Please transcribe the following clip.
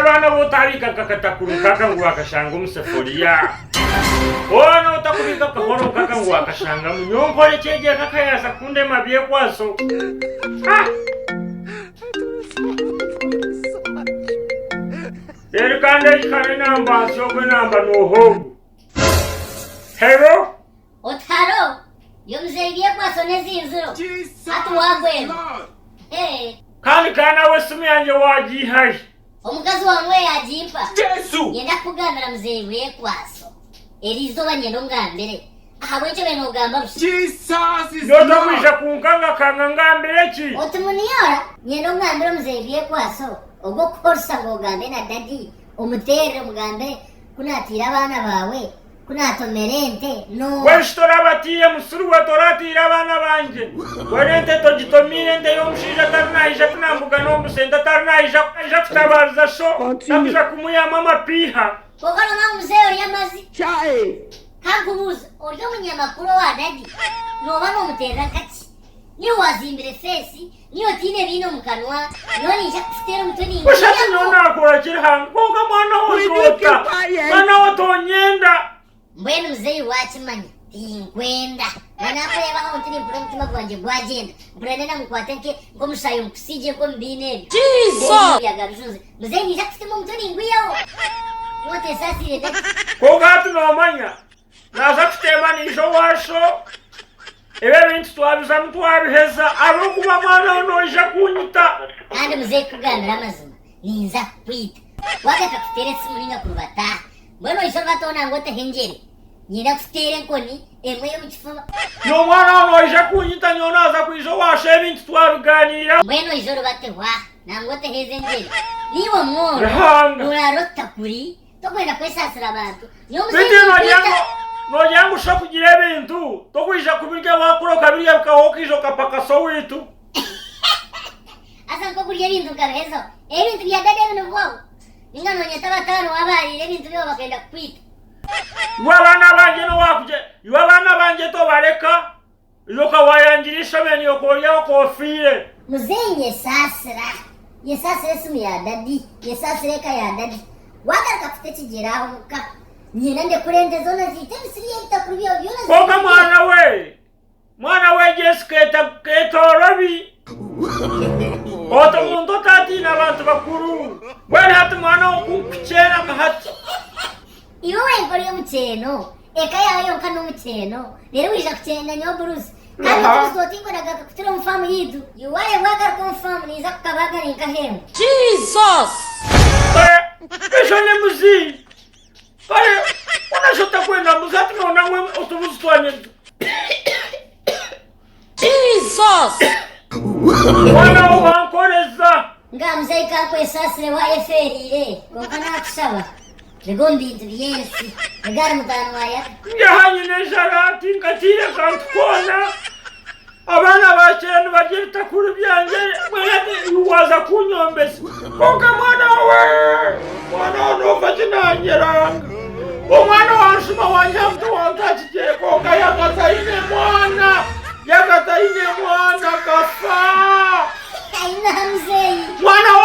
abana botabika kakatakuru kaka ngo akashanga umusafuriya ono utakubika kahoro kaka ngo akashanga munyonkore cyeje kaka yasa kunde mabiye kwaso Erikande ikane namba sokwe namba noho Hero Otaro yomzebiye kwaso nezinzuro atu wagwe kandi kana wasumi yanje wagihaye omukazi wanwe yajimpa Yesu yenda kugambira muzebiye kwaso erizo banyendo ngambere ahabwecho beno gamba Jesus is Yoda kwisha kunkanga kanga ngambere ki otumuniyora nyendo ngambere muzebiye kwaso ogo korsa ngo gambe na dadi omutere mugambe kunatira abana bawe kunatomerente no weshtora batiye musuru watoratira abana banje werente togitomire nde yomushija tarnaija kunambuga no musenda tarnaija kutabaza sho nabija kumuyama mapiha kokana na muzeo yamazi chae kankubuza oryo munyamakuru wa dadi no bano mutera kati ni wazimbire fesi niyo tine bino mukanwa noni nja kufitera mutoni ushaka nona akora kirhanga koga mwana wotota mwana wotonyenda mbwenu mzee wachimanya tinkwenda manapeba aho tini mpumutima gwanje gwagenda mpuranena mukwatenke ngo mushayo mkusije ngo mbine Jesus yagarujuze mzee nija kufitemo mutoni ngwiyaho wote sasire dati koga tunomanya naza kutema nijo washo ebe bintu twabiza mutwabiheza arokuba mwana onoija kunyita kandi mzee kugambira amazima ninza kwita wagata kutere simulinga kurubata mbwenu iso batona ngote henjere nyina kutere nkoni emwe yo mukifuba no mwana onoija kunyita nyona aza kwijo washo ebintu twabiganira mbwenu izo rubate wa nangote heze njere niwo mworo urarota kuri tokwenda kwesasira abantu niyo mzee nojangu sho kugira ebintu tokwija kubirya wakuroka birya bikawokijo kapaka so witu asa nko kurya ibintu kabezo ebintu bya dade bino bwabo ninga nonyeta batano wabarire ebintu byo bakenda kwita wabana banje no wakuje wabana banje to bareka yoka wayangirisha bene yokorya okofire muzenye yesasira simu ya dadi yesasira ka ya dadi wagarka kufite kigeraho muka nyina nde kurende zona zite misiriye bitakurubyo byona koga mwana we Jessica ketorobi oto mundo tati na bantu bakuru bwana hatu mwana okukuchena kahati iwe ngori y'umuceno eka yawe yonka n'umuceno rero wija kucenda nyo Bruce kandi tuzotingo daga kutira mfamu yidu yuwaye wagar ko mfamu niza kukabaga ninka hemu Jesus Eshone muzi kale unashota kwenda muzati nona mwe utubuzi twanye Jesus wana ubankoreza nga mzee kako esasire wa eferire kokana kusaba Legondi into yensi negara mutano waya njahanye nesharati nkatire kantukona abana bachendu bagirita kuri byanjye mwene uwaza kunyombesa koga mwana onova kinanyeranga omwana wanshuma wanyamtu wantakigere koga yakataine mwana kafa aina mzee mwana